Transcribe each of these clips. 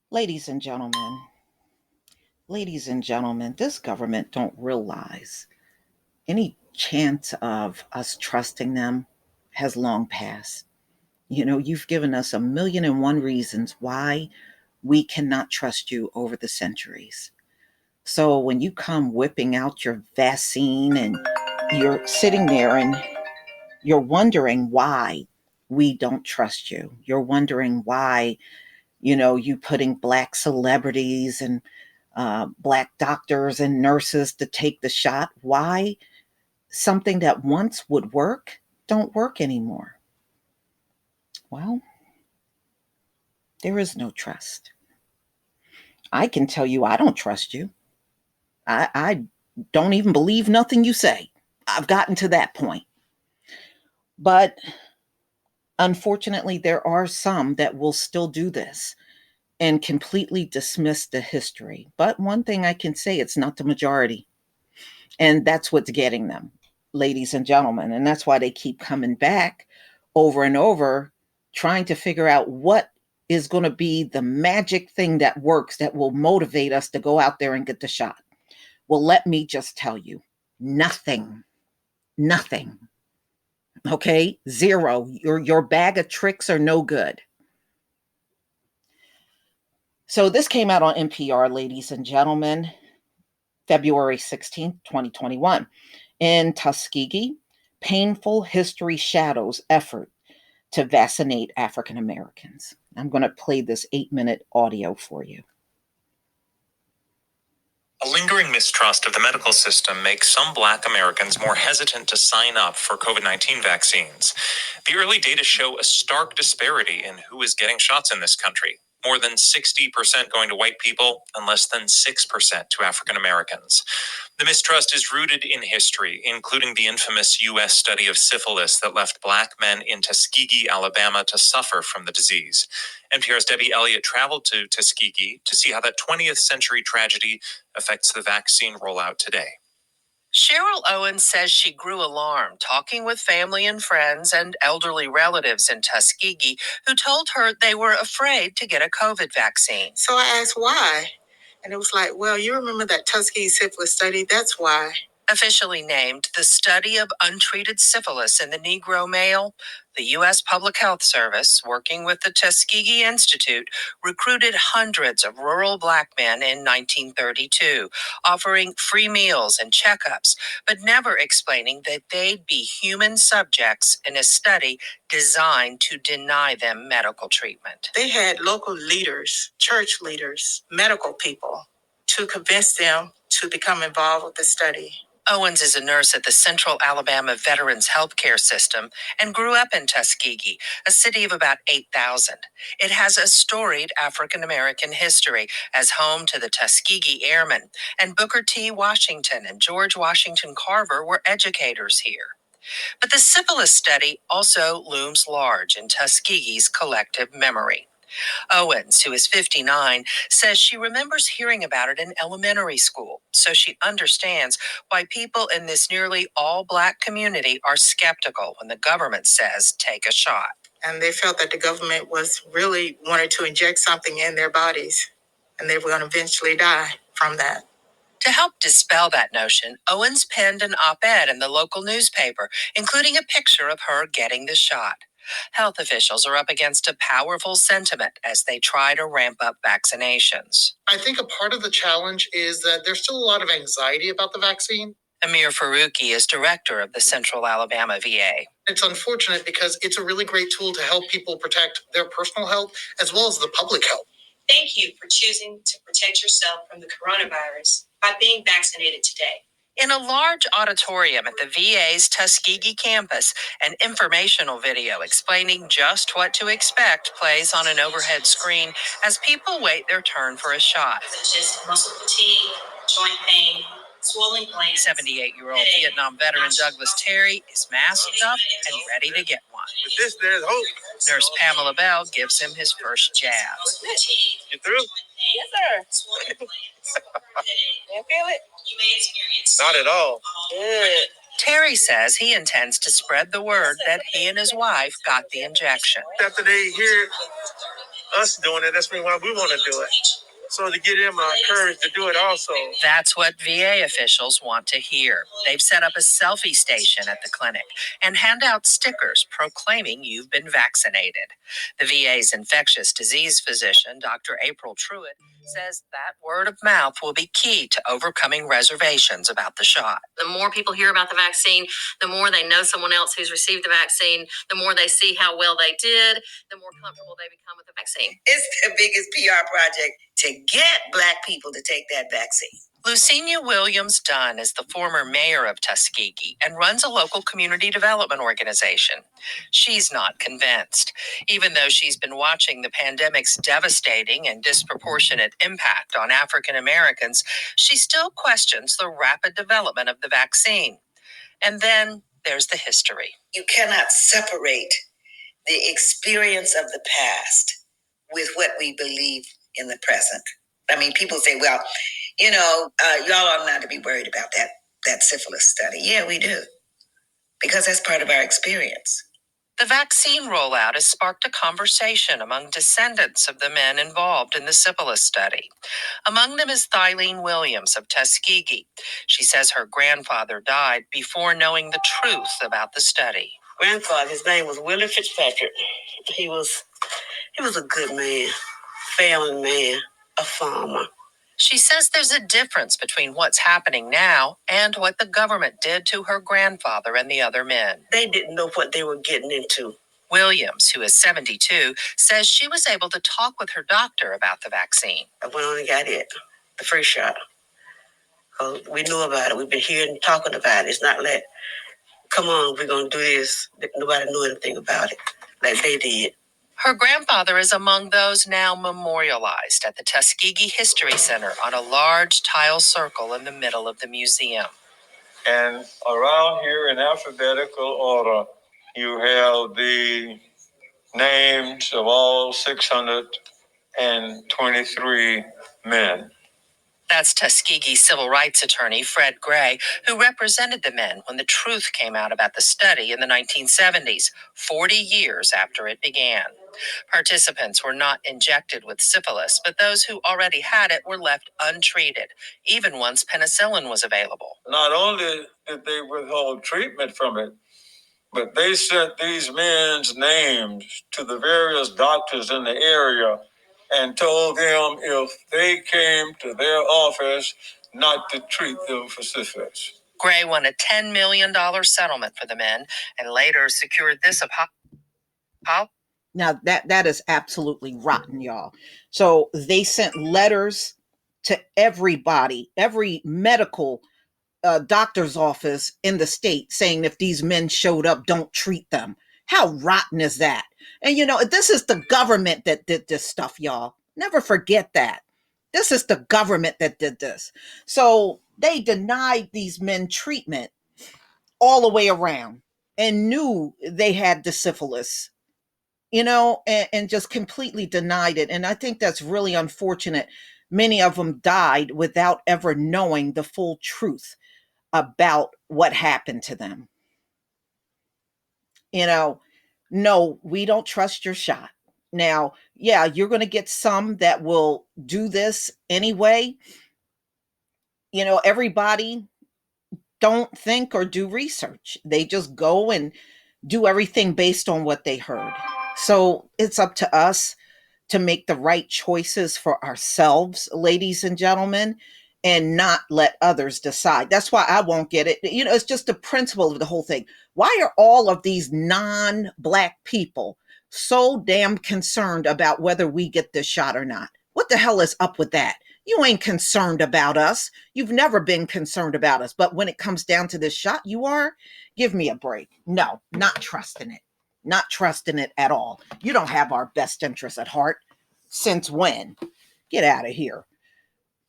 Ladies and gentlemen, this government don't realize any chance of us trusting them has long passed. You've given us a million and one reasons why we cannot trust you over the centuries. So when you come whipping out your vaccine and you're sitting there and you're wondering why we don't trust you, you're wondering why, you putting black celebrities and black doctors and nurses to take the shot, why something that once would work don't work anymore. Well, there is no trust. I can tell you I don't trust you. I don't even believe nothing you say. I've gotten to that point. But unfortunately, there are some that will still do this and completely dismiss the history. But one thing I can say, it's not the majority. And that's what's getting them, ladies and gentlemen. And that's why they keep coming back over and over, trying to figure out what is going to be the magic thing that works that will motivate us to go out there and get the shot. Well, let me just tell you, nothing. Nothing. Okay? Zero. Your bag of tricks are no good. So this came out on NPR, ladies and gentlemen, February 16th, 2021. In Tuskegee, painful history shadows effort to vaccinate African Americans. I'm going to play this 8-minute audio for you. A lingering mistrust of the medical system makes some Black Americans more hesitant to sign up for COVID-19 vaccines. The early data show a stark disparity in who is getting shots in this country. More than 60% going to white people and less than 6% to African Americans. The mistrust is rooted in history, including the infamous U.S. study of syphilis that left Black men in Tuskegee, Alabama, to suffer from the disease. NPR's Debbie Elliott traveled to Tuskegee to see how that 20th century tragedy affects the vaccine rollout today. Cheryl Owens says she grew alarmed talking with family and friends and elderly relatives in Tuskegee who told her they were afraid to get a COVID vaccine. So I asked why. And it was like, well, you remember that Tuskegee syphilis study? That's why. Officially named the Study of Untreated Syphilis in the Negro Male, the U.S. Public Health Service, working with the Tuskegee Institute, recruited hundreds of rural Black men in 1932, offering free meals and checkups, but never explaining that they'd be human subjects in a study designed to deny them medical treatment. They had local leaders, church leaders, medical people to convince them to become involved with the study. Owens is a nurse at the Central Alabama Veterans Healthcare System and grew up in Tuskegee, a city of about 8,000. It has a storied African American history as home to the Tuskegee Airmen, and Booker T. Washington and George Washington Carver were educators here. But the syphilis study also looms large in Tuskegee's collective memory. Owens, who is 59, says she remembers hearing about it in elementary school, so she understands why people in this nearly all-Black community are skeptical when the government says take a shot. And they felt that the government was really wanted to inject something in their bodies, and they were going to eventually die from that. To help dispel that notion, Owens penned an op-ed in the local newspaper, including a picture of her getting the shot. Health officials are up against a powerful sentiment as they try to ramp up vaccinations. I think a part of the challenge is that there's still a lot of anxiety about the vaccine. Amir Faruqi is director of the Central Alabama VA. It's unfortunate because it's a really great tool to help people protect their personal health as well as the public health. Thank you for choosing to protect yourself from the coronavirus by being vaccinated today. In a large auditorium at the VA's Tuskegee campus, an informational video explaining just what to expect plays on an overhead screen as people wait their turn for a shot. Such as muscle fatigue, joint pain, swollen glands. 78-year-old Vietnam veteran Douglas Terry is masked up and ready to get one. With this, there's hope. Nurse Pamela Bell gives him his first jab. You through? Yes, sir. You feel it? You may experience. Not at all. Good. Terry says he intends to spread the word that he and his wife got the injection. After they hear us doing it. That's why we want to do it. So to give them courage to do it also. That's what VA officials want to hear. They've set up a selfie station at the clinic and hand out stickers proclaiming you've been vaccinated. The VA's infectious disease physician, Dr. April Truitt, says that word of mouth will be key to overcoming reservations about the shot. The more people hear about the vaccine, the more they know someone else who's received the vaccine, the more they see how well they did, the more comfortable they become with the vaccine. It's the biggest PR project to get Black people to take that vaccine. Lucinia Williams Dunn is the former mayor of Tuskegee and runs a local community development organization. She's not convinced. Even though she's been watching the pandemic's devastating and disproportionate impact on African Americans, she still questions the rapid development of the vaccine. And then there's the history. You cannot separate the experience of the past with what we believe in the present. I mean, people say, well, y'all are not to be worried about that syphilis study. Yeah, we do, because that's part of our experience. The vaccine rollout has sparked a conversation among descendants of the men involved in the syphilis study. Among them is Thylene Williams of Tuskegee. She says her grandfather died before knowing the truth about the study. Grandfather, his name was Willie Fitzpatrick. He was a good man, family man, a farmer. She says there's a difference between what's happening now and what the government did to her grandfather and the other men. They didn't know what they were getting into. Williams, who is 72, says she was able to talk with her doctor about the vaccine. I went on and got it, the first shot. We knew about it. We've been hearing and talking about it. It's not like, come on, we're going to do this. Nobody knew anything about it like they did. Her grandfather is among those now memorialized at the Tuskegee History Center on a large tile circle in the middle of the museum. And around here in alphabetical order, you have the names of all 623 men. That's Tuskegee civil rights attorney Fred Gray, who represented the men when the truth came out about the study in the 1970s, 40 years after it began. Participants were not injected with syphilis, but those who already had it were left untreated, even once penicillin was available. Not only did they withhold treatment from it, but they sent these men's names to the various doctors in the area and told them if they came to their office not to treat them for syphilis. Gray won a $10 million settlement for the men and later secured this apology. Now that is absolutely rotten, y'all. So they sent letters to everybody, every medical doctor's office in the state saying if these men showed up, don't treat them. How rotten is that? And this is the government that did this stuff, y'all. Never forget that. This is the government that did this. So they denied these men treatment all the way around and knew they had the syphilis, and just completely denied it. And I think that's really unfortunate. Many of them died without ever knowing the full truth about what happened to them. No, we don't trust your shot. Now, yeah, you're going to get some that will do this anyway. Everybody don't think or do research. They just go and do everything based on what they heard. So it's up to us to make the right choices for ourselves, ladies and gentlemen, and not let others decide. That's why I won't get it. It's just the principle of the whole thing. Why are all of these non-Black people so damn concerned about whether we get this shot or not? What the hell is up with that? You ain't concerned about us. You've never been concerned about us. But when it comes down to this shot, you are? Give me a break. No, not trusting it. Not trusting it at all. You don't have our best interests at heart. Since when? Get out of here.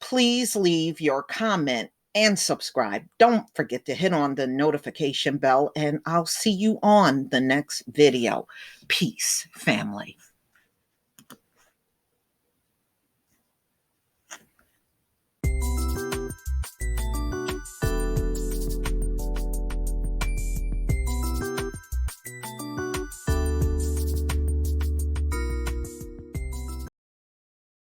Please leave your comment and subscribe. Don't forget to hit on the notification bell, and I'll see you on the next video. Peace, family.